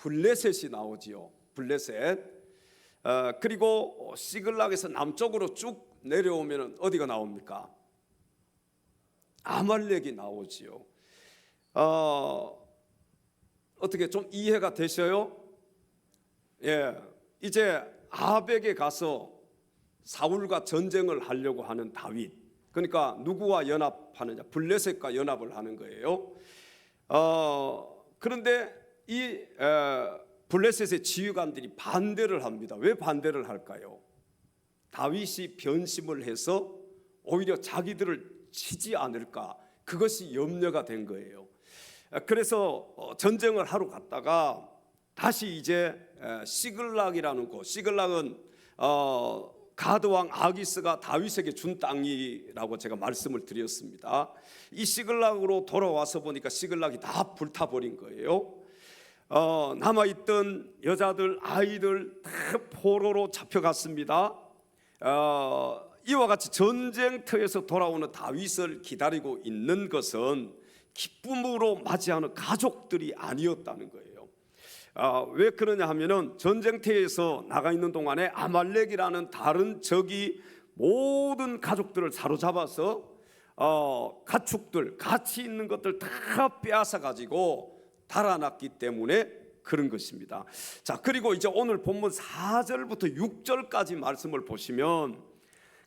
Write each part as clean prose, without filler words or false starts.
블레셋이 나오지요. 블레셋. 그리고 시글락에서 남쪽으로 쭉 내려오면 어디가 나옵니까? 아말렉이 나오지요. 어떻게 좀 이해가 되셔요? 예, 이제 아벡에 가서 사울과 전쟁을 하려고 하는 다윗. 그러니까 누구와 연합하느냐? 블레셋과 연합을 하는 거예요. 그런데 이 블레셋의 지휘관들이 반대를 합니다. 왜 반대를 할까요? 다윗이 변심을 해서 오히려 자기들을 치지 않을까, 그것이 염려가 된 거예요. 그래서 전쟁을 하러 갔다가 다시 이제 시글락이라는 곳, 시글락은 가드왕 아기스가 다윗에게 준 땅이라고 제가 말씀을 드렸습니다. 이 시글락으로 돌아와서 보니까 시글락이 다 불타버린 거예요. 남아있던 여자들, 아이들 다 포로로 잡혀갔습니다. 이와 같이 전쟁터에서 돌아오는 다윗을 기다리고 있는 것은 기쁨으로 맞이하는 가족들이 아니었다는 거예요. 왜 그러냐 하면은 전쟁터에서 나가 있는 동안에 아말렉이라는 다른 적이 모든 가족들을 사로잡아서 가축들, 가치 있는 것들 다 빼앗아 가지고 달아났기 때문에 그런 것입니다. 자, 그리고 이제 오늘 본문 4절부터 6절까지 말씀을 보시면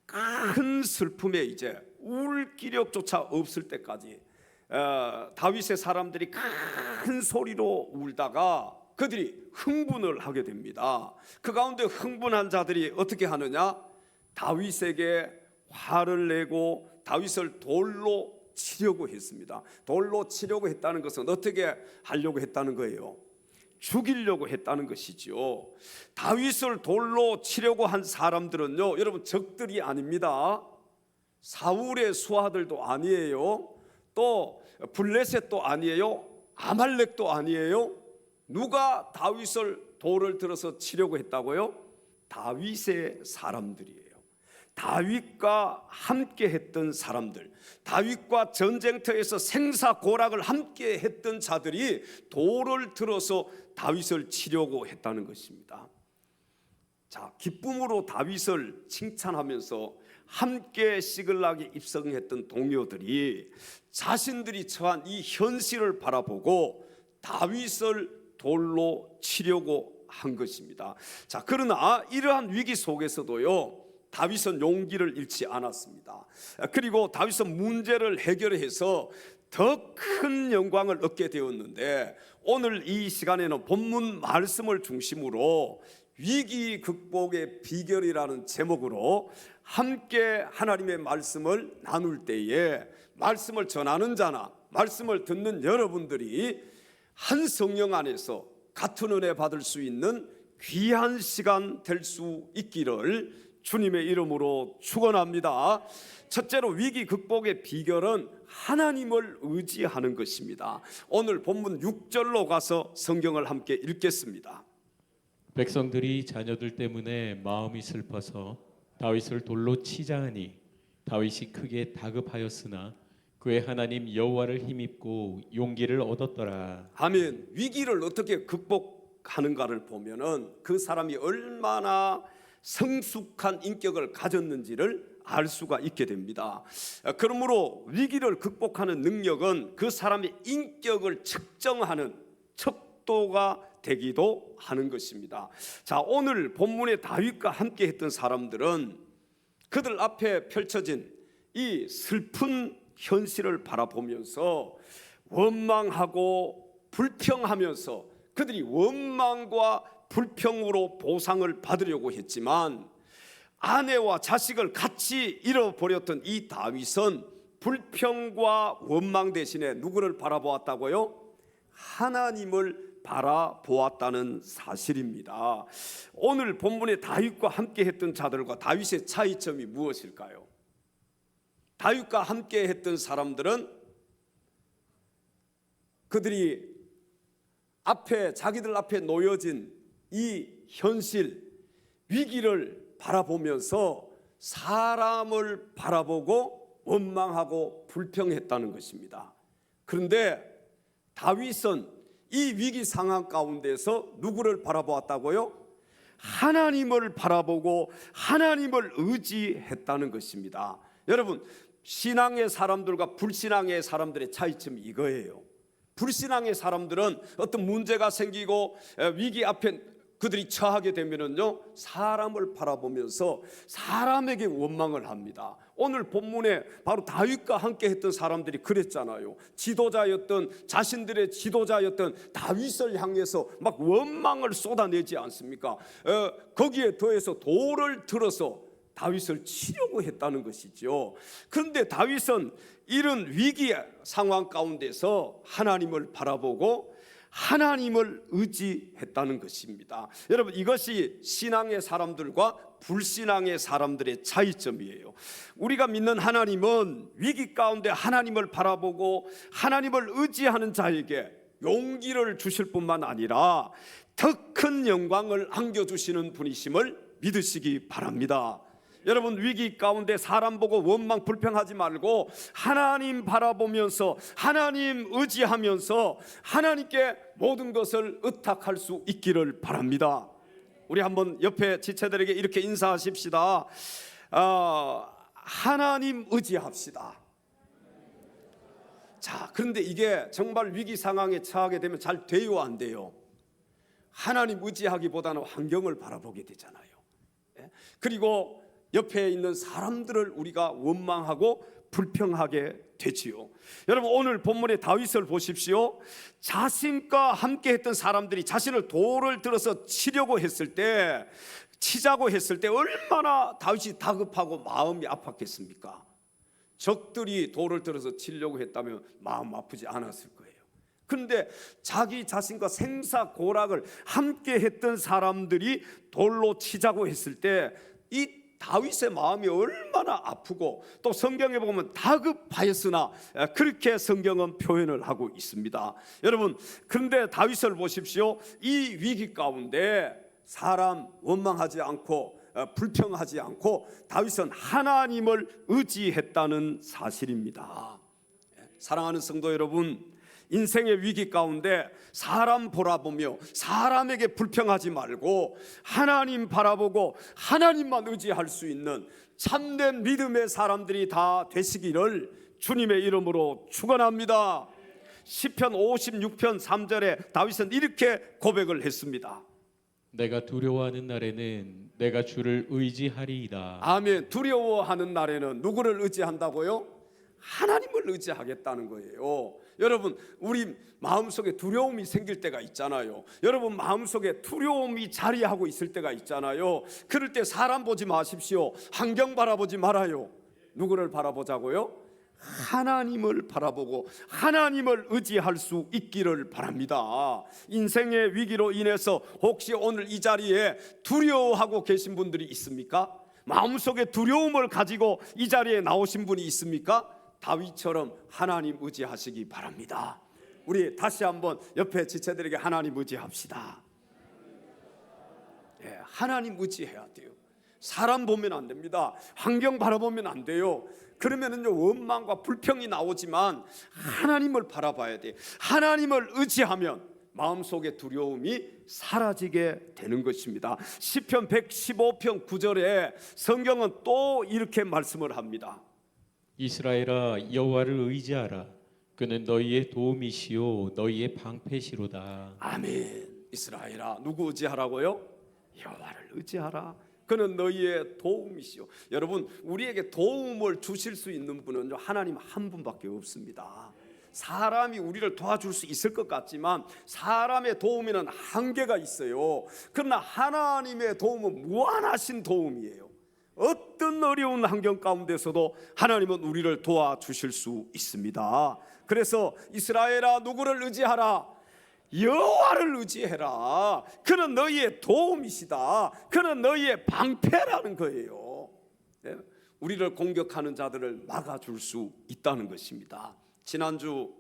큰 슬픔에 이제 울 기력조차 없을 때까지 다윗의 사람들이 큰 소리로 울다가 그들이 흥분을 하게 됩니다. 그 가운데 흥분한 자들이 어떻게 하느냐? 다윗에게 화를 내고 다윗을 돌로 치려고 했습니다. 돌로 치려고 했다는 것은 어떻게 하려고 했다는 거예요? 죽이려고 했다는 것이죠. 다윗을 돌로 치려고 한 사람들은요, 여러분 적들이 아닙니다. 사울의 수하들도 아니에요. 또 블레셋도 아니에요. 아말렉도 아니에요. 누가 다윗을 돌을 들어서 치려고 했다고요? 다윗의 사람들이에요. 다윗과 함께 했던 사람들, 다윗과 전쟁터에서 생사고락을 함께 했던 자들이 돌을 들어서 다윗을 치려고 했다는 것입니다. 자, 기쁨으로 다윗을 칭찬하면서 함께 시글락에 입성했던 동료들이 자신들이 처한 이 현실을 바라보고 다윗을 돌로 치려고 한 것입니다. 자, 그러나 이러한 위기 속에서도요, 다윗은 용기를 잃지 않았습니다. 그리고 다윗은 문제를 해결해서 더 큰 영광을 얻게 되었는데, 오늘 이 시간에는 본문 말씀을 중심으로 위기 극복의 비결이라는 제목으로 함께 하나님의 말씀을 나눌 때에 말씀을 전하는 자나 말씀을 듣는 여러분들이 한 성령 안에서 같은 은혜 받을 수 있는 귀한 시간 될 수 있기를 주님의 이름으로 축원합니다. 첫째로 위기 극복의 비결은 하나님을 의지하는 것입니다. 오늘 본문 6절로 가서 성경을 함께 읽겠습니다. 백성들이 자녀들 때문에 마음이 슬퍼서 다윗을 돌로 치자 하니 다윗이 크게 다급하였으나 그의 하나님 여호와를 힘입고 용기를 얻었더라. 아멘. 위기를 어떻게 극복하는가를 보면은 그 사람이 얼마나 성숙한 인격을 가졌는지를 알 수가 있게 됩니다. 그러므로 위기를 극복하는 능력은 그 사람의 인격을 측정하는 척도가 되기도 하는 것입니다. 자, 오늘 본문의 다윗과 함께 했던 사람들은 그들 앞에 펼쳐진 이 슬픈 현실을 바라보면서 원망하고 불평하면서 그들이 원망과 불평으로 보상을 받으려고 했지만 아내와 자식을 같이 잃어버렸던 이 다윗은 불평과 원망 대신에 누구를 바라보았다고요? 하나님을 바라보았다는 사실입니다. 오늘 본문의 다윗과 함께 했던 자들과 다윗의 차이점이 무엇일까요? 다윗과 함께 했던 사람들은 그들이 자기들 앞에 놓여진 이 현실, 위기를 바라보면서 사람을 바라보고 원망하고 불평했다는 것입니다. 그런데 다윗은 이 위기 상황 가운데서 누구를 바라보았다고요? 하나님을 바라보고 하나님을 의지했다는 것입니다. 여러분, 신앙의 사람들과 불신앙의 사람들의 차이점이 이거예요. 불신앙의 사람들은 어떤 문제가 생기고 위기 앞에 그들이 처하게 되면은요, 사람을 바라보면서 사람에게 원망을 합니다. 오늘 본문에 바로 다윗과 함께 했던 사람들이 그랬잖아요. 지도자였던, 자신들의 지도자였던 다윗을 향해서 막 원망을 쏟아내지 않습니까? 거기에 더해서 돌을 들어서 다윗을 치려고 했다는 것이죠. 그런데 다윗은 이런 위기 상황 가운데서 하나님을 바라보고 하나님을 의지했다는 것입니다. 여러분, 이것이 신앙의 사람들과 불신앙의 사람들의 차이점이에요. 우리가 믿는 하나님은 위기 가운데 하나님을 바라보고 하나님을 의지하는 자에게 용기를 주실 뿐만 아니라 더 큰 영광을 안겨주시는 분이심을 믿으시기 바랍니다. 여러분, 위기 가운데 사람 보고 원망 불평하지 말고 하나님 바라보면서 하나님 의지하면서 하나님께 모든 것을 의탁할 수 있기를 바랍니다. 우리 한번 옆에 지체들에게 이렇게 인사하십시다. 하나님 의지합시다. 자, 그런데 이게 정말 위기 상황에 처하게 되면 잘 돼요, 안 돼요? 하나님 의지하기보다는 환경을 바라보게 되잖아요. 그리고 옆에 있는 사람들을 우리가 원망하고 불평하게 되지요. 여러분, 오늘 본문의 다윗을 보십시오. 자신과 함께 했던 사람들이 자신을 돌을 들어서 치자고 했을 때 얼마나 다윗이 다급하고 마음이 아팠겠습니까? 적들이 돌을 들어서 치려고 했다면 마음 아프지 않았을 거예요. 그런데 자기 자신과 생사고락을 함께 했던 사람들이 돌로 치자고 했을 때 이 다윗의 마음이 얼마나 아프고 또 성경에 보면 다급하였으나 그렇게 성경은 표현을 하고 있습니다. 여러분, 그런데 다윗을 보십시오. 이 위기 가운데 사람 원망하지 않고 불평하지 않고 다윗은 하나님을 의지했다는 사실입니다. 사랑하는 성도 여러분, 인생의 위기 가운데 사람 바라보며 사람에게 불평하지 말고 하나님 바라보고 하나님만 의지할 수 있는 참된 믿음의 사람들이 다 되시기를 주님의 이름으로 축원합니다. 시편 56편 3절에 다윗은 이렇게 고백을 했습니다. 내가 두려워하는 날에는 내가 주를 의지하리이다. 아멘. 두려워하는 날에는 누구를 의지한다고요? 하나님을 의지하겠다는 거예요. 여러분, 우리 마음속에 두려움이 생길 때가 있잖아요. 여러분 마음속에 두려움이 자리하고 있을 때가 있잖아요. 그럴 때 사람 보지 마십시오. 환경 바라보지 말아요. 누구를 바라보자고요? 하나님을 바라보고 하나님을 의지할 수 있기를 바랍니다. 인생의 위기로 인해서 혹시 오늘 이 자리에 두려워하고 계신 분들이 있습니까? 마음속에 두려움을 가지고 이 자리에 나오신 분이 있습니까? 다윗처럼 하나님 의지하시기 바랍니다. 우리 다시 한번 옆에 지체들에게 하나님 의지합시다. 하나님 의지해야 돼요. 사람 보면 안 됩니다. 환경 바라보면 안 돼요. 그러면은요, 원망과 불평이 나오지만 하나님을 바라봐야 돼요. 하나님을 의지하면 마음속의 두려움이 사라지게 되는 것입니다. 시편 115편 9절에 성경은 또 이렇게 말씀을 합니다. 이스라엘아, 여호와를 의지하라. 그는 너희의 도움이시요 너희의 방패시로다. 아멘. 이스라엘아, 누구 의지하라고요? 여호와를 의지하라. 그는 너희의 도움이시요. 여러분, 우리에게 도움을 주실 수 있는 분은 하나님 한 분밖에 없습니다. 사람이 우리를 도와줄 수 있을 것 같지만 사람의 도움에는 한계가 있어요. 그러나 하나님의 도움은 무한하신 도움이에요. 어떤 어려운 환경 가운데서도 하나님은 우리를 도와주실 수 있습니다. 그래서 이스라엘아, 누구를 의지하라? 여호와를 의지해라. 그는 너희의 도움이시다. 그는 너희의 방패라는 거예요. 우리를 공격하는 자들을 막아줄 수 있다는 것입니다. 지난주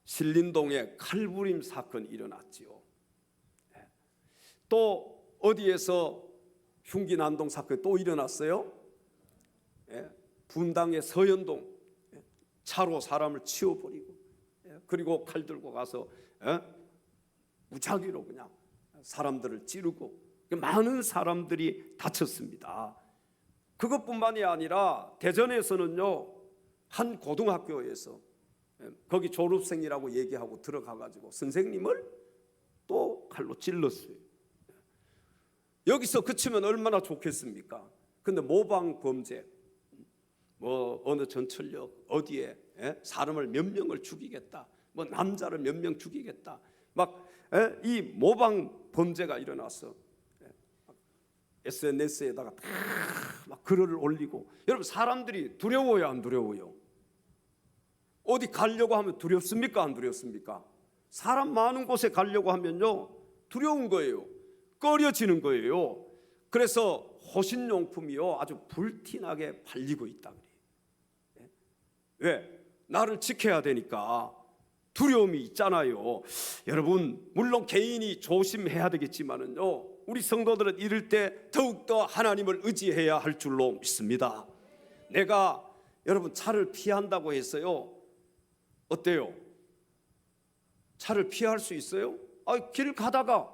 신림동에 칼부림 사건이 일어났지요. 또 어디에서 흉기 난동 사건이 또 일어났어요. 분당의 서현동 차로 사람을 치워버리고 그리고 칼 들고 가서 무작위로 그냥 사람들을 찌르고 많은 사람들이 다쳤습니다. 그것뿐만이 아니라 대전에서는요, 한 고등학교에서 거기 졸업생이라고 얘기하고 들어가가지고 선생님을 또 칼로 찔렀어요. 여기서 그치면 얼마나 좋겠습니까? 근데 모방 범죄, 뭐 어느 전철역 어디에 사람을 몇 명을 죽이겠다, 뭐 남자를 몇 명 죽이겠다, 막 이 모방 범죄가 일어나서 SNS에다가 막 글을 올리고, 여러분 사람들이 두려워요, 안 두려워요? 어디 가려고 하면 두렵습니까, 안 두렵습니까? 사람 많은 곳에 가려고 하면요, 두려운 거예요. 꺼려지는 거예요. 그래서 호신용품이요, 아주 불티나게 팔리고 있다 그래요. 왜? 나를 지켜야 되니까. 두려움이 있잖아요. 여러분, 물론 개인이 조심해야 되겠지만은요, 우리 성도들은 이럴 때 더욱더 하나님을 의지해야 할 줄로 믿습니다. 내가 여러분 차를 피한다고 해서요, 어때요? 차를 피할 수 있어요? 길 가다가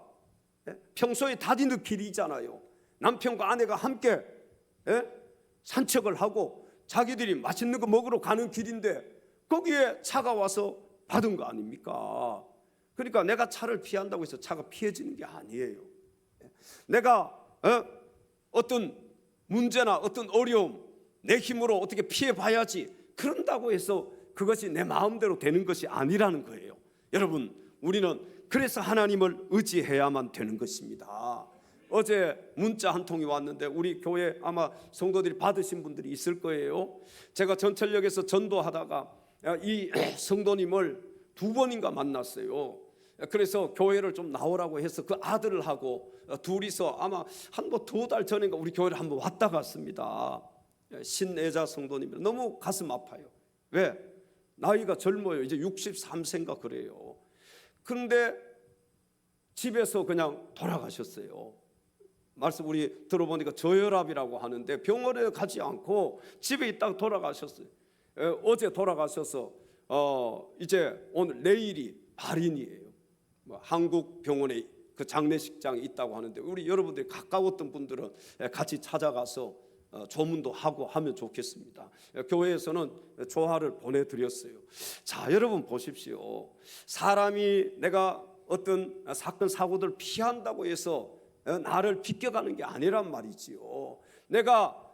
평소에 다니는 길이잖아요. 남편과 아내가 함께 산책을 하고 자기들이 맛있는 거 먹으러 가는 길인데 거기에 차가 와서 받은 거 아닙니까? 그러니까 내가 차를 피한다고 해서 차가 피해지는 게 아니에요. 내가 어떤 문제나 어떤 어려움 내 힘으로 어떻게 피해봐야지, 그런다고 해서 그것이 내 마음대로 되는 것이 아니라는 거예요. 여러분, 우리는 그래서 하나님을 의지해야만 되는 것입니다. 어제 문자 한 통이 왔는데 우리 교회 아마 성도들이 받으신 분들이 있을 거예요. 제가 전철역에서 전도하다가 이 성도님을 2번인가 만났어요. 그래서 교회를 좀 나오라고 해서 그 아들을 하고 둘이서 아마 한 2달 전인가 우리 교회를 한번 왔다 갔습니다. 신애자 성도님이 너무 가슴 아파요. 왜? 나이가 젊어요. 이제 63세인가 그래요. 그런데 집에서 그냥 돌아가셨어요. 말씀 우리 들어보니까 저혈압이라고 하는데 병원에 가지 않고 집에 있다가 돌아가셨어요. 어제 돌아가셔서 이제 오늘 내일이 발인이에요. 한국 병원에 그 장례식장이 있다고 하는데 우리 여러분들이 가까웠던 분들은 같이 찾아가서 조문도 하고 하면 좋겠습니다. 교회에서는 조화를 보내드렸어요. 자, 여러분 보십시오. 사람이 내가 어떤 사건 사고들 피한다고 해서 나를 비껴가는 게 아니란 말이지요. 내가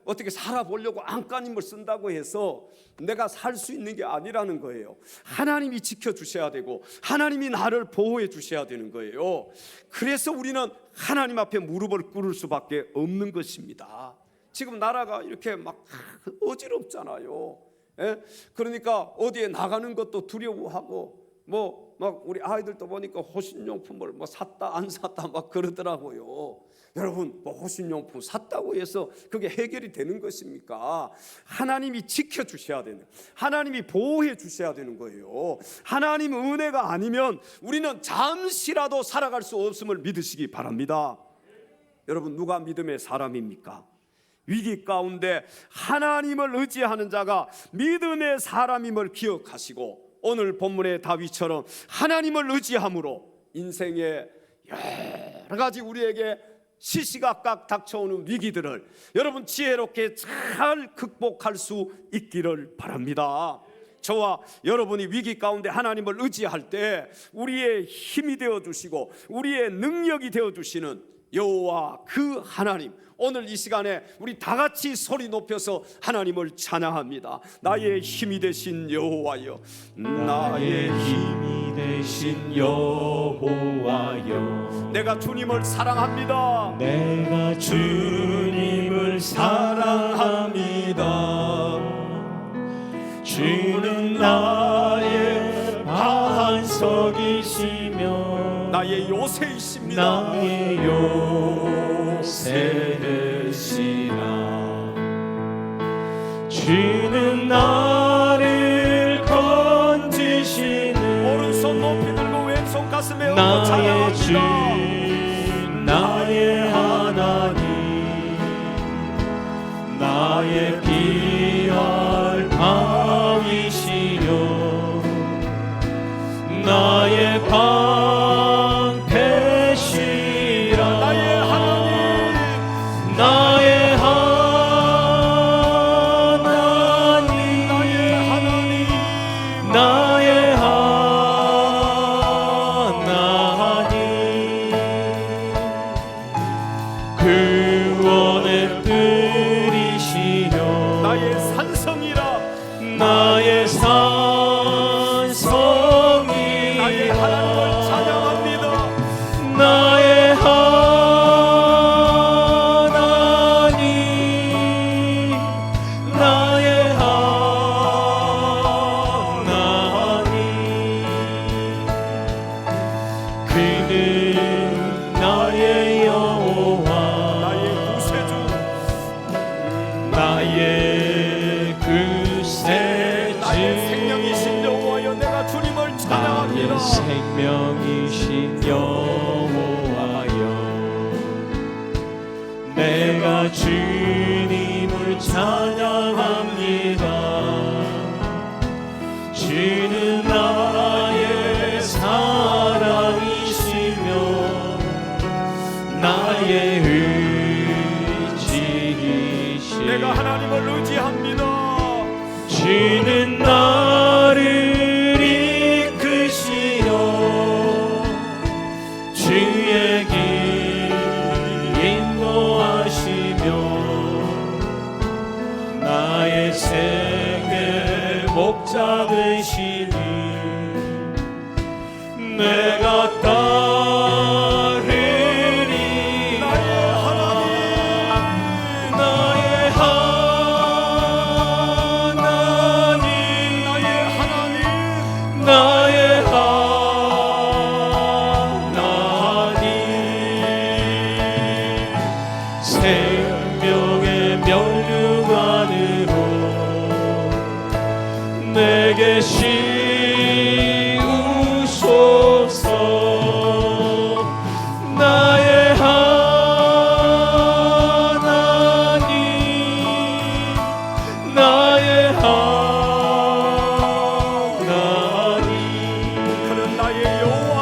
어떻게 살아보려고 안간힘을 쓴다고 해서 내가 살 수 있는 게 아니라는 거예요. 하나님이 지켜주셔야 되고 하나님이 나를 보호해 주셔야 되는 거예요. 그래서 우리는 하나님 앞에 무릎을 꿇을 수밖에 없는 것입니다. 지금 나라가 이렇게 막 어지럽잖아요. 그러니까 어디에 나가는 것도 두려워하고 막 우리 아이들도 보니까 호신용품을 샀다 안 샀다 막 그러더라고요. 여러분, 호신용품 샀다고 해서 그게 해결이 되는 것입니까? 하나님이 지켜주셔야 되는, 하나님이 보호해 주셔야 되는 거예요. 하나님 은혜가 아니면 우리는 잠시라도 살아갈 수 없음을 믿으시기 바랍니다. 여러분, 누가 믿음의 사람입니까? 위기 가운데 하나님을 의지하는 자가 믿음의 사람임을 기억하시고, 오늘 본문의 다윗처럼 하나님을 의지함으로 인생의 여러 가지 우리에게 시시각각 닥쳐오는 위기들을 여러분 지혜롭게 잘 극복할 수 있기를 바랍니다. 저와 여러분이 위기 가운데 하나님을 의지할 때 우리의 힘이 되어주시고 우리의 능력이 되어주시는 여호와 그 하나님, 오늘 이 시간에 우리 다 같이 소리 높여서 하나님을 찬양합니다. 나의 힘이 되신 여호와여, 나의 힘이 되신 여호와여, 내가 주님을 사랑합니다. 내가 주님을 사랑합니다. 주는 나의 반석이시며 나의 요새이십니다. 나의 요새 되시라. 주는 나를 건지시는 오른손 높이 들고 왼손 가슴에 얹고 나의 주, 찬양합니다. 나의 하나님, 나의 피할 방이시여, 나의 방 주는 나의 여호와 나의 구세주 나의 구세주 나의 생명이신 여호와여 내가 주님을 찬양합니다. 나의 생명이신 여호와여 내가 주님을 찬양합니다. 주는 나의 사랑이시며 나의 의지이시며 내가 하나님을 의지합니다. 주는 나를 이끄시어 주의 길 인도하시며 나의 생의 목자 되시니 내가 따르리 나의 하나님 나의 하나님 나의 하나님 나의 하나님 생명의 면류관으로 내게 씌우소서 나의 하나님 나의 하나님 그는 나의 여호와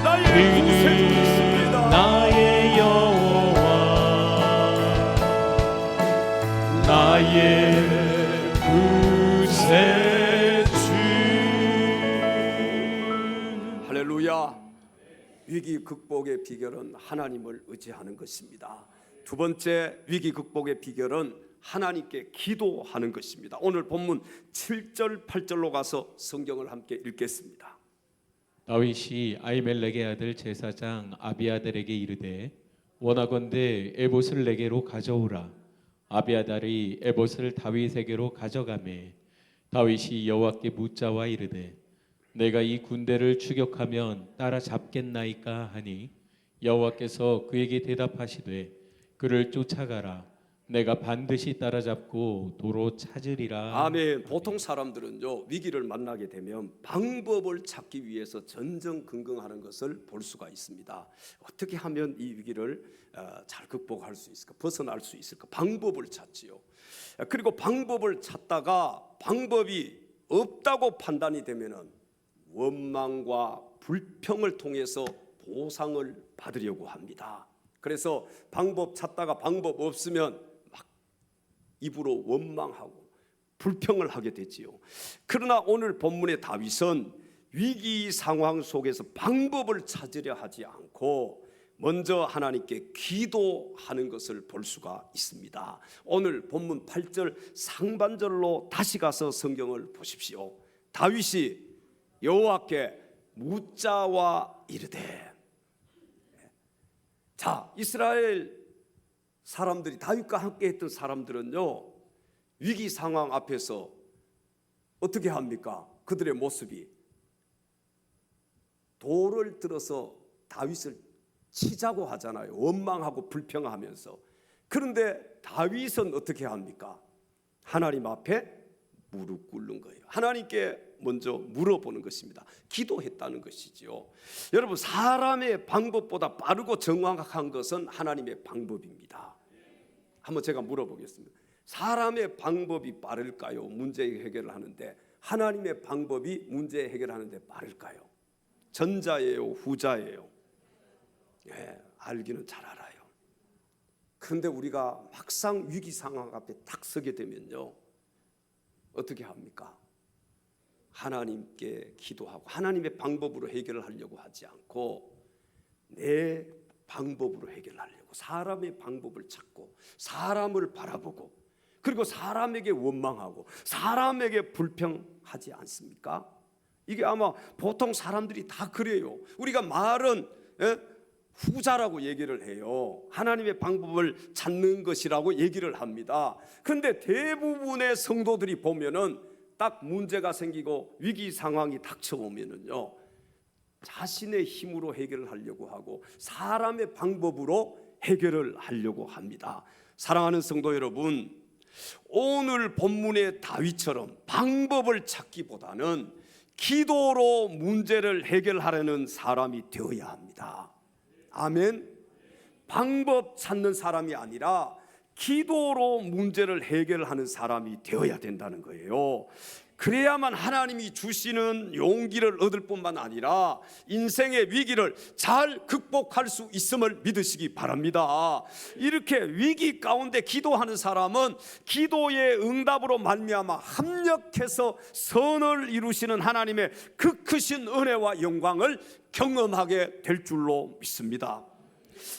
나의 구세주이십니다. 나의 여호와 나의 구세주 할렐루야. 위기 극복의 비결은 하나님을 의지하는 것입니다. 두 번째 위기 극복의 비결은 하나님께 기도하는 것입니다. 오늘 본문 7절 8절로 가서 성경을 함께 읽겠습니다. 다윗이 아히멜렉의 아들 제사장 아비아달에게 이르되 원하건대 에봇을 내게로 가져오라. 아비아달이 에봇을 다윗에게로 가져가매 다윗이 여호와께 묻자와 이르되 내가 이 군대를 추격하면 따라잡겠나이까 하니 여호와께서 그에게 대답하시되 그를 쫓아가라. 내가 반드시 따라잡고 도로 찾으리라. 아멘. 보통 사람들은요 위기를 만나게 되면 방법을 찾기 위해서 전전긍긍하는 것을 볼 수가 있습니다. 어떻게 하면 이 위기를 잘 극복할 수 있을까, 벗어날 수 있을까, 방법을 찾지요. 그리고 방법을 찾다가 방법이 없다고 판단이 되면은 원망과 불평을 통해서 보상을 받으려고 합니다. 그래서 방법 찾다가 방법 없으면 막 입으로 원망하고 불평을 하게 되지요. 그러나 오늘 본문의 다윗은 위기 상황 속에서 방법을 찾으려 하지 않고 먼저 하나님께 기도하는 것을 볼 수가 있습니다. 오늘 본문 8절 상반절로 다시 가서 성경을 보십시오. 다윗이 여호와께 묻자와 이르되. 자, 이스라엘 사람들이 다윗과 함께 했던 사람들은요 위기 상황 앞에서 어떻게 합니까? 그들의 모습이 돌을 들어서 다윗을 치자고 하잖아요. 원망하고 불평하면서. 그런데 다윗은 어떻게 합니까? 하나님 앞에 무릎 꿇는 거예요. 하나님께 먼저 물어보는 것입니다. 기도했다는 것이지요. 여러분, 사람의 방법보다 빠르고 정확한 것은 하나님의 방법입니다. 한번 제가 물어보겠습니다. 사람의 방법이 빠를까요? 문제 해결을 하는데 하나님의 방법이 문제 해결하는데 빠를까요? 전자예요, 후자예요? 예, 알기는 잘 알아요. 그런데 우리가 막상 위기 상황 앞에 딱 서게 되면요 어떻게 합니까? 하나님께 기도하고 하나님의 방법으로 해결을 하려고 하지 않고 내 방법으로 해결하려고 사람의 방법을 찾고 사람을 바라보고 그리고 사람에게 원망하고 사람에게 불평하지 않습니까? 이게 아마 보통 사람들이 다 그래요. 우리가 말은 후자라고 얘기를 해요. 하나님의 방법을 찾는 것이라고 얘기를 합니다. 그런데 대부분의 성도들이 보면은 딱 문제가 생기고 위기 상황이 닥쳐오면은요 자신의 힘으로 해결을 하려고 하고 사람의 방법으로 해결을 하려고 합니다. 사랑하는 성도 여러분, 오늘 본문의 다윗처럼 방법을 찾기보다는 기도로 문제를 해결하려는 사람이 되어야 합니다. 아멘. 방법 찾는 사람이 아니라 기도로 문제를 해결하는 사람이 되어야 된다는 거예요. 그래야만 하나님이 주시는 용기를 얻을 뿐만 아니라 인생의 위기를 잘 극복할 수 있음을 믿으시기 바랍니다. 이렇게 위기 가운데 기도하는 사람은 기도의 응답으로 말미암아 합력해서 선을 이루시는 하나님의 그 크신 은혜와 영광을 경험하게 될 줄로 믿습니다.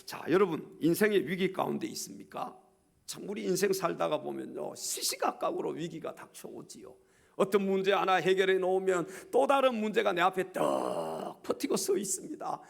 자, 여러분, 인생의 위기 가운데 있습니까? 참 우리 인생 살다가 보면요, 시시각각으로 위기가 닥쳐오지요. 어떤 문제 하나 해결해 놓으면 또 다른 문제가 내 앞에 떡 버티고 서 있습니다.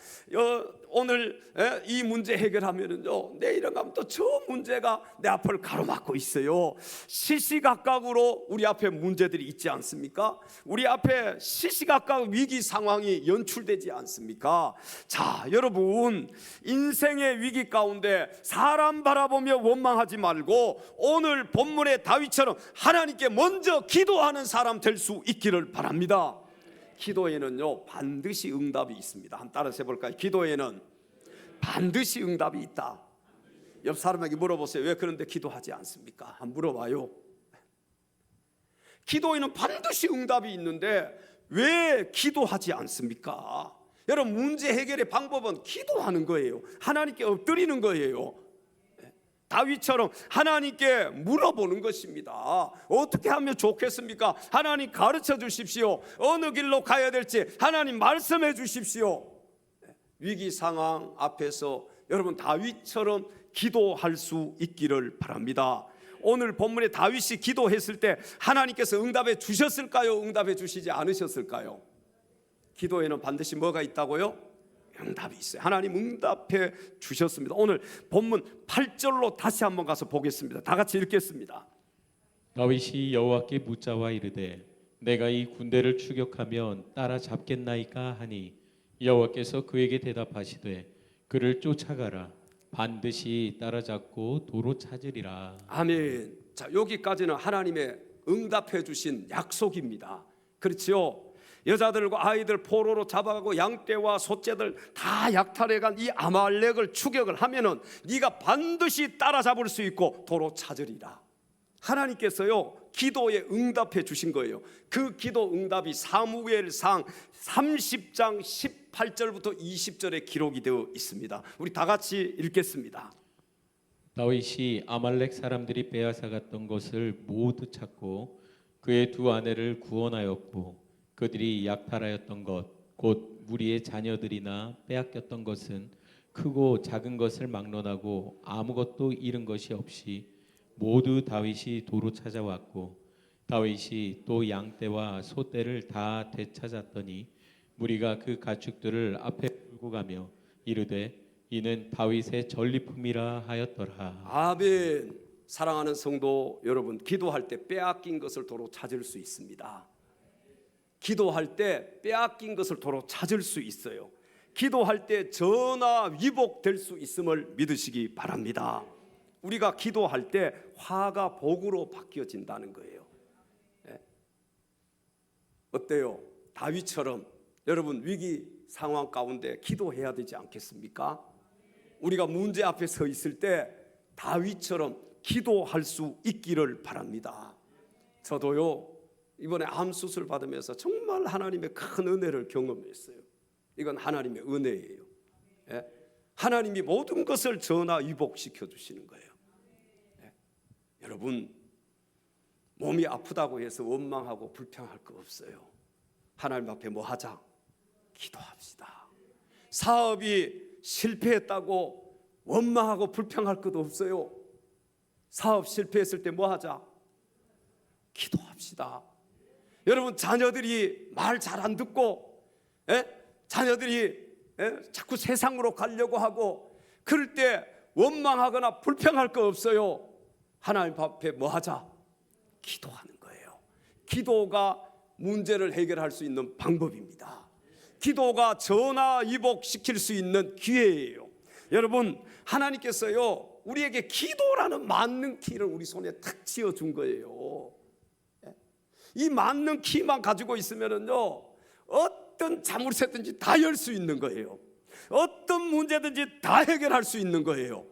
오늘 이 문제 해결하면은요, 내일은 가면 또 저 문제가 내 앞을 가로막고 있어요. 시시각각으로 우리 앞에 문제들이 있지 않습니까? 우리 앞에 시시각각 위기 상황이 연출되지 않습니까? 자, 여러분, 인생의 위기 가운데 사람 바라보며 원망하지 말고 오늘 본문의 다윗처럼 하나님께 먼저 기도하는 사람 될 수 있기를 바랍니다. 기도에는요, 반드시 응답이 있습니다. 한번 따라서 해볼까요? 기도에는 반드시 응답이 있다. 옆 사람에게 물어보세요. 왜 그런데 기도하지 않습니까? 한번 물어봐요. 기도에는 반드시 응답이 있는데 왜 기도하지 않습니까? 여러분, 문제 해결의 방법은 기도하는 거예요. 하나님께 엎드리는 거예요. 다윗처럼 하나님께 물어보는 것입니다. 어떻게 하면 좋겠습니까? 하나님 가르쳐 주십시오. 어느 길로 가야 될지 하나님 말씀해 주십시오. 위기 상황 앞에서 여러분, 다윗처럼 기도할 수 있기를 바랍니다. 오늘 본문에 다윗이 기도했을 때 하나님께서 응답해 주셨을까요? 응답해 주시지 않으셨을까요? 기도에는 반드시 뭐가 있다고요? 응답이 있어요. 하나님 응답해 주셨습니다. 오늘 본문 8절로 다시 한번 가서 보겠습니다. 다 같이 읽겠습니다. 다윗이 여호와께 묻자와 이르되 내가 이 군대를 추격하면 따라잡겠나이까 하니 여호와께서 그에게 대답하시되 그를 쫓아가라. 반드시 따라잡고 도로 찾으리라. 아멘. 자, 여기까지는 하나님의 응답해 주신 약속입니다. 그렇죠? 여자들과 아이들 포로로 잡아가고 양떼와 소떼들 다 약탈해간 이 아말렉을 추격을 하면은 네가 반드시 따라잡을 수 있고 도로 찾으리라. 하나님께서요, 기도에 응답해 주신 거예요. 그 기도 응답이 사무엘상 30장 18절부터 20절에 기록이 되어 있습니다. 우리 다 같이 읽겠습니다. 다윗이 아말렉 사람들이 빼앗아갔던 것을 모두 찾고 그의 두 아내를 구원하였고 그들이 약탈하였던 것 곧 무리의 자녀들이나 빼앗겼던 것은 크고 작은 것을 막론하고 아무것도 잃은 것이 없이 모두 다윗이 도로 찾아왔고 다윗이 또 양떼와 소떼를 다 되찾았더니 무리가 그 가축들을 앞에 끌고 가며 이르되 이는 다윗의 전리품이라 하였더라. 아멘. 사랑하는 성도 여러분, 기도할 때 빼앗긴 것을 도로 찾을 수 있습니다. 기도할 때 빼앗긴 것을 도로 찾을 수 있어요. 기도할 때 전화 위복될 수 있음을 믿으시기 바랍니다. 우리가 기도할 때 화가 복으로 바뀌어진다는 거예요. 어때요? 다윗처럼 여러분, 위기 상황 가운데 기도해야 되지 않겠습니까? 우리가 문제 앞에 서 있을 때 다윗처럼 기도할 수 있기를 바랍니다. 저도요, 이번에 암 수술 받으면서 정말 하나님의 큰 은혜를 경험했어요. 이건 하나님의 은혜예요. 하나님이 모든 것을 전화위복시켜 주시는 거예요. 여러분, 몸이 아프다고 해서 원망하고 불평할 거 없어요. 하나님 앞에 뭐 하자? 기도합시다. 사업이 실패했다고 원망하고 불평할 것도 없어요. 사업 실패했을 때 뭐 하자? 기도합시다. 여러분, 자녀들이 말 잘 안 듣고 자녀들이 자꾸 세상으로 가려고 하고 그럴 때 원망하거나 불평할 거 없어요. 하나님 앞에 뭐 하자? 기도하는 거예요. 기도가 문제를 해결할 수 있는 방법입니다. 기도가 전화위복시킬 수 있는 기회예요. 여러분, 하나님께서요 우리에게 기도라는 만능 키를 우리 손에 탁 쥐어준 거예요. 이 만능 키만 가지고 있으면은요 어떤 자물쇠든지 다 열 수 있는 거예요. 어떤 문제든지 다 해결할 수 있는 거예요.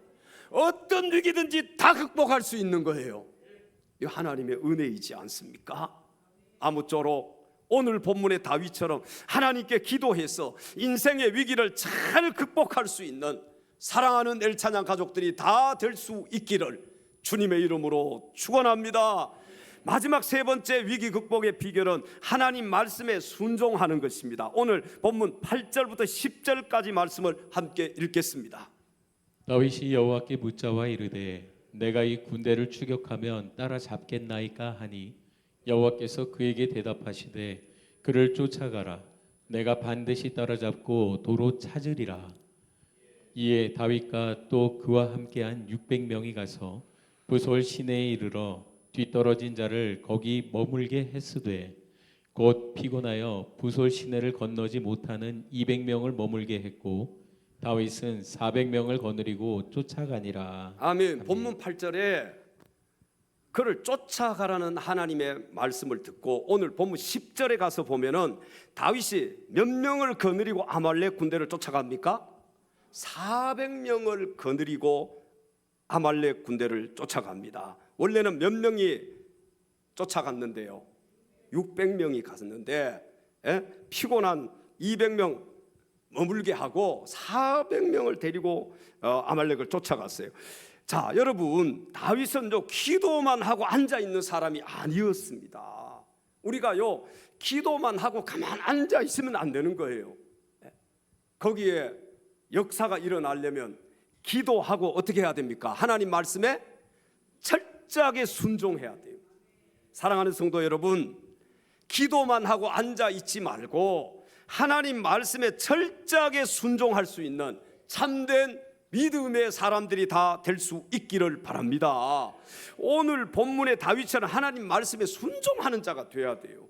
어떤 위기든지 다 극복할 수 있는 거예요. 이 하나님의 은혜이지 않습니까? 아무쪼록 오늘 본문의 다윗처럼 하나님께 기도해서 인생의 위기를 잘 극복할 수 있는 사랑하는 엘찬양 가족들이 다 될 수 있기를 주님의 이름으로 축원합니다. 마지막 세 번째 위기 극복의 비결은 하나님 말씀에 순종하는 것입니다. 오늘 본문 8절부터 10절까지 말씀을 함께 읽겠습니다. 다윗이 여호와께 묻자와 이르되 내가 이 군대를 추격하면 따라잡겠나이까 하니 여호와께서 그에게 대답하시되 그를 쫓아가라. 내가 반드시 따라잡고 도로 찾으리라. 이에 다윗과 또 그와 함께한 600명이 가서 부솔 시내에 이르러 뒤떨어진 자를 거기 머물게 했으되 곧 피곤하여 부솔 시내를 건너지 못하는 200명을 머물게 했고 다윗은 400명을 거느리고 쫓아가니라. 아멘. 본문 8절에 그를 쫓아가라는 하나님의 말씀을 듣고 오늘 본문 10절에 가서 보면은 다윗이 몇 명을 거느리고 아말렉 군대를 쫓아갑니까? 400명을 거느리고 아말렉 군대를 쫓아갑니다. 원래는 몇 명이 쫓아갔는데요 600명이 갔는데 피곤한 200명 머물게 하고 400명을 데리고 아말렉을 쫓아갔어요. 자, 여러분, 다윗은 기도만 하고 앉아 있는 사람이 아니었습니다. 우리가요 기도만 하고 가만 앉아 있으면 안 되는 거예요. 거기에 역사가 일어나려면 기도하고 어떻게 해야 됩니까? 하나님 말씀에 철저하게 순종해야 돼요. 사랑하는 성도 여러분, 기도만 하고 앉아 있지 말고 하나님 말씀에 철저하게 순종할 수 있는 참된 믿음의 사람들이 다 될 수 있기를 바랍니다. 오늘 본문의 다윗처럼 하나님 말씀에 순종하는 자가 되어야 돼요.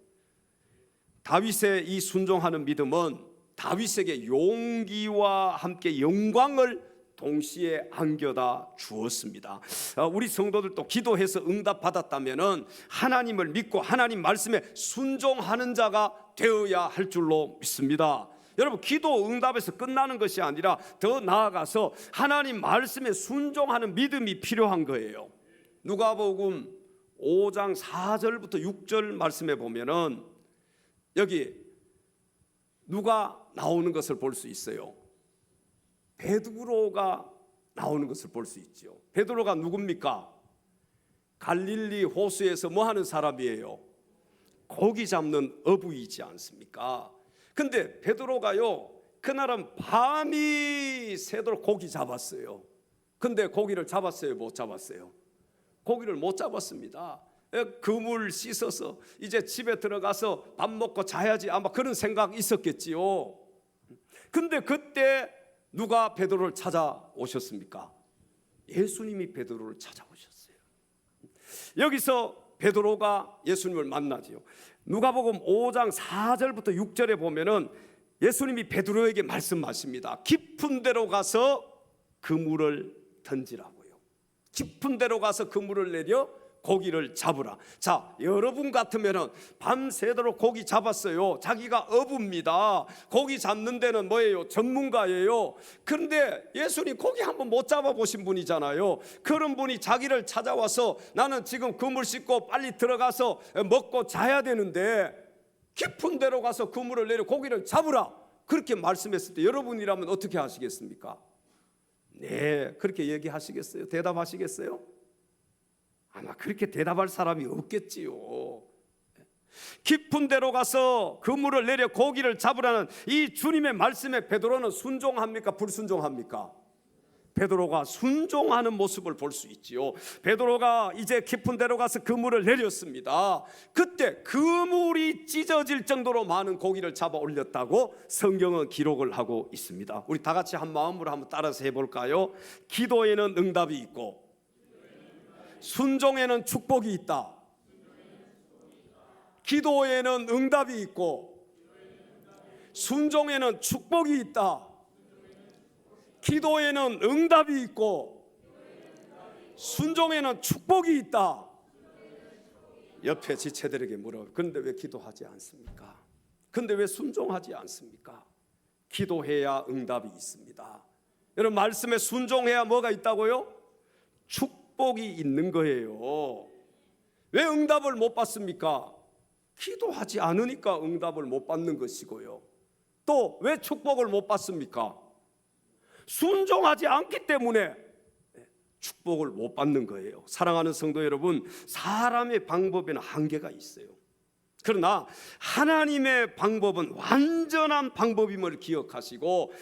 다윗의 이 순종하는 믿음은 다윗에게 용기와 함께 영광을 동시에 안겨다 주었습니다. 우리 성도들도 기도해서 응답받았다면 하나님을 믿고 하나님 말씀에 순종하는 자가 되어야 할 줄로 믿습니다. 여러분, 기도 응답에서 끝나는 것이 아니라 더 나아가서 하나님 말씀에 순종하는 믿음이 필요한 거예요. 누가복음 5장 4절부터 6절 말씀에 보면은 여기 누가 나오는 것을 볼 수 있어요. 베드로가 나오는 것을 볼 수 있죠. 베드로가 누굽니까? 갈릴리 호수에서 뭐 하는 사람이에요? 고기 잡는 어부이지 않습니까? 근데 베드로가요 그날은 밤이 새도록 고기 잡았어요. 근데 고기를 잡았어요, 못 잡았어요? 고기를 못 잡았습니다. 그물 씻어서 이제 집에 들어가서 밥 먹고 자야지 아마 그런 생각이 있었겠지요. 근데 그때 누가 베드로를 찾아오셨습니까? 예수님이 베드로를 찾아오셨어요. 여기서 베드로가 예수님을 만나지요. 누가복음 5장 4절부터 6절에 보면은 예수님이 베드로에게 말씀하십니다. 깊은 데로 가서 그물을 던지라고요. 깊은 데로 가서 그물을 내려 고기를 잡으라. 자, 여러분 같으면은 밤새도록 고기 잡았어요. 자기가 어부입니다. 고기 잡는 데는 뭐예요? 전문가예요. 그런데 예수님 고기 한번 못 잡아보신 분이잖아요. 그런 분이 자기를 찾아와서 나는 지금 그물 씻고 빨리 들어가서 먹고 자야 되는데 깊은 데로 가서 그물을 내려 고기를 잡으라 그렇게 말씀했을 때 여러분이라면 어떻게 하시겠습니까? 네, 그렇게 얘기하시겠어요? 대답하시겠어요? 아마 그렇게 대답할 사람이 없겠지요. 깊은 데로 가서 그물을 내려 고기를 잡으라는 이 주님의 말씀에 베드로는 순종합니까? 불순종합니까? 베드로가 순종하는 모습을 볼 수 있지요. 베드로가 이제 깊은 데로 가서 그물을 내렸습니다. 그때 그물이 찢어질 정도로 많은 고기를 잡아 올렸다고 성경은 기록을 하고 있습니다. 우리 다 같이 한 마음으로 한번 따라서 해볼까요? 기도에는 응답이 있고 순종에는 축복이 있다. 기도에는 응답이 있고 순종에는 축복이 있다. 기도에는 응답이 있고 순종에는 축복이 있다. 옆에 지체들에게 물어. 그런데 왜 기도하지 않습니까? 그런데 왜 순종하지 않습니까? 기도해야 응답이 있습니다. 여러분, 말씀에 순종해야 뭐가 있다고요? 축복이 있는 거예요. 왜 응답을 못 받습니까? 기도하지 않으니까 응답을 못 받는 것이고요. 또 왜 축복을 못 받습니까? 순종하지 않기 때문에 축복을 못 받는 거예요. 사랑하는 성도 여러분, 사람의 방법에는 한계가 있어요. 그러나 하나님의 방법은 완전한 방법임을 기억하시고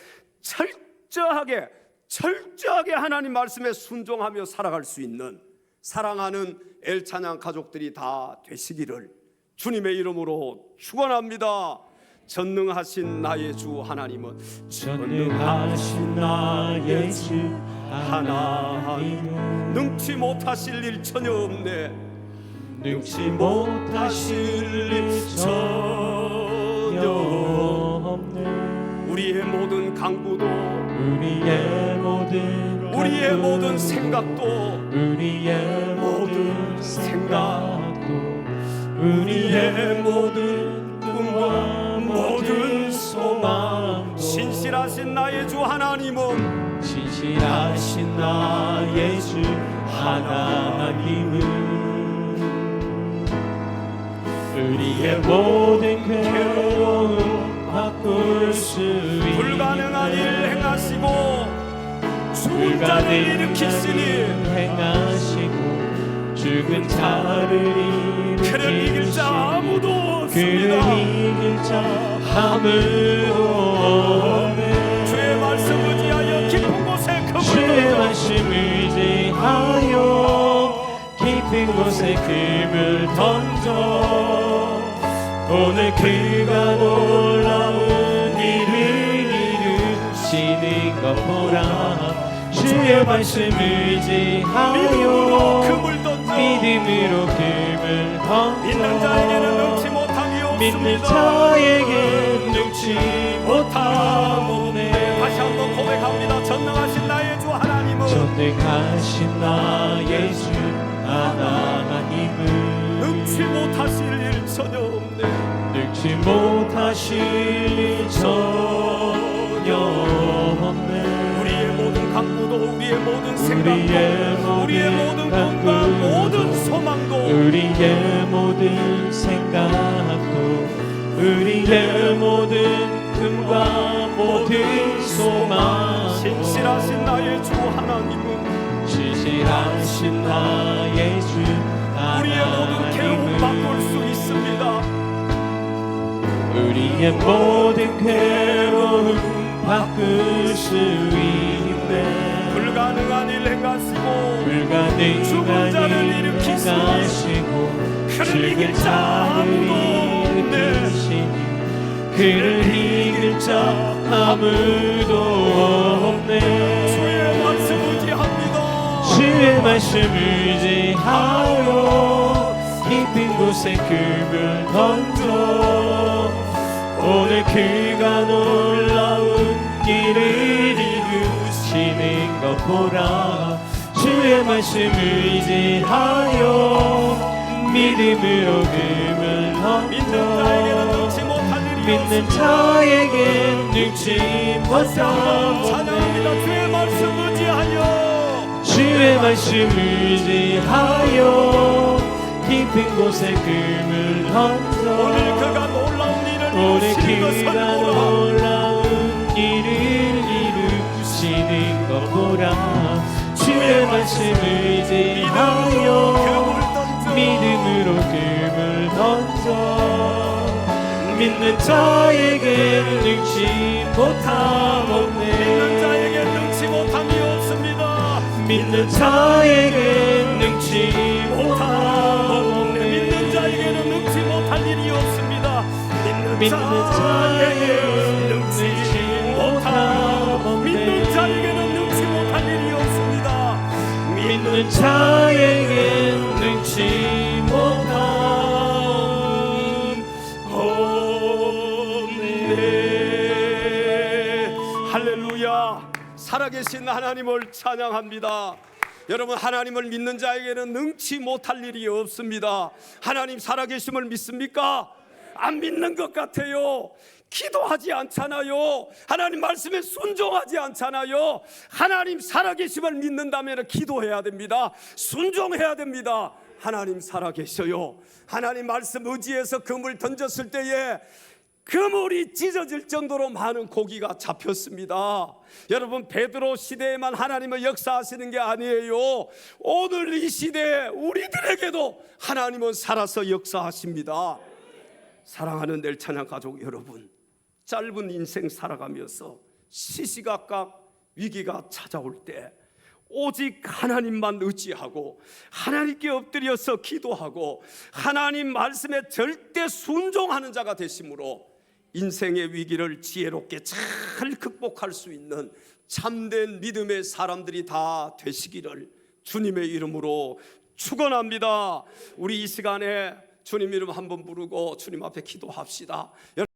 철저하게 하나님 말씀에 순종하며 살아갈 수 있는 사랑하는 엘찬양 가족들이 다 되시기를 주님의 이름으로 축원합니다. 전능하신 나의 주 하나님은 전능하신 나의 주 하나님은 능치 못하실 일 전혀 없네. 능치 못하실 일 전혀 없네. 우리의 모든 강구도 우리의 모든 생각도 우리의 모든 생각도 우리의 모든 꿈과 모든 소망도 신실하신 나의 주 하나님은 신실하신 나의 주 하나님은 우리의 모든 괴로움 바꿀 수 있는 불가능한 일 행하시고 죽은 자를 일으키시니 행하시고 죽은 자를 그를 이길 자 아무도 그를 없습니다. 이길 자 아무도 없네. 주의 말씀 의지하여 깊은 곳에 주의 그물을 말씀 의지하여 깊은 곳에 금을 던져 오늘 그가 놀라운 일을 이루시는 것 보라. 주의 말씀 믿음으로 의지하여 금을 던져 믿음으로 금을 믿는 자에게는 던져 능치 못함이 믿는 없습니다. 자에게 능치 못함 없네. 다시 한번 고백합니다. 전능하신 나의 주 하나님은 전능하신 나의 주 하나님은 능치 못하실 일 전혀 없네. 능치 못하실 일 전혀 없네. 우리의 모든 강구도 우리의 모든 생각도 우리의 모든 꿈과 모든 소망도 우리의 모든 생각도 우리의 모든 꿈과 모든 소망 신실하신 나의 주 하나님은 신실하신 나의 주 우리의 모든 괴로움 바꿀 수 하나님은 있습니다. 우리의 모든 괴로움 바꿀 수 있네. 불가능한 일 행하시고 불가능한 죽은 자를 일 일으키시고 행하시고 그를 이길 자 아무도 없네. 일으키시니 그를 이길 자 아무도 없네. 주의 말씀 의지합니다. 주의 말씀 의지하여 깊은 곳에 금을 던져 오늘 그가 놀라운 일을 이루시는 것 보라. 주의 말씀 의지하여 믿음으로 금을 믿는 자에게는 던져 능치 못함이 믿는 자에게 능치 찬양합니다. 주의 못함 말씀 의지하여 주의 말씀 의지하여 깊은 곳에 금을 던져 오늘 그가 놀라운 일을 오늘 이루시는 것을 그가 보라. 놀라운 일을 이루시는 것 보라. 주의 말씀 의지하여 믿음으로 금을 던져 믿는 자에게 능치 못함 없네. 믿는 자에게 능치 못함이 없습니다. 믿는 자에게 능치 못함 없네. 믿는 자에게는 능치 못할 일이 없습니다. 믿는 자에게 능치 못함 없네. 믿는 자에게는 능치 못할 일이 없습니다. 믿는 자에게 능치 못함 없네. 살아계신 하나님을 찬양합니다. 여러분, 하나님을 믿는 자에게는 능치 못할 일이 없습니다. 하나님 살아계심을 믿습니까? 안 믿는 것 같아요. 기도하지 않잖아요. 하나님 말씀에 순종하지 않잖아요. 하나님 살아계심을 믿는다면 기도해야 됩니다. 순종해야 됩니다. 하나님 살아계셔요. 하나님 말씀 의지해서 그물 던졌을 때에 그물이 찢어질 정도로 많은 고기가 잡혔습니다. 여러분, 베드로 시대에만 하나님은 역사하시는 게 아니에요. 오늘 이 시대에 우리들에게도 하나님은 살아서 역사하십니다. 사랑하는 늘 찬양 가족 여러분, 짧은 인생 살아가면서 시시각각 위기가 찾아올 때 오직 하나님만 의지하고 하나님께 엎드려서 기도하고 하나님 말씀에 절대 순종하는 자가 되심으로 인생의 위기를 지혜롭게 잘 극복할 수 있는 참된 믿음의 사람들이 다 되시기를 주님의 이름으로 축원합니다. 우리 이 시간에 주님 이름 한번 부르고 주님 앞에 기도합시다.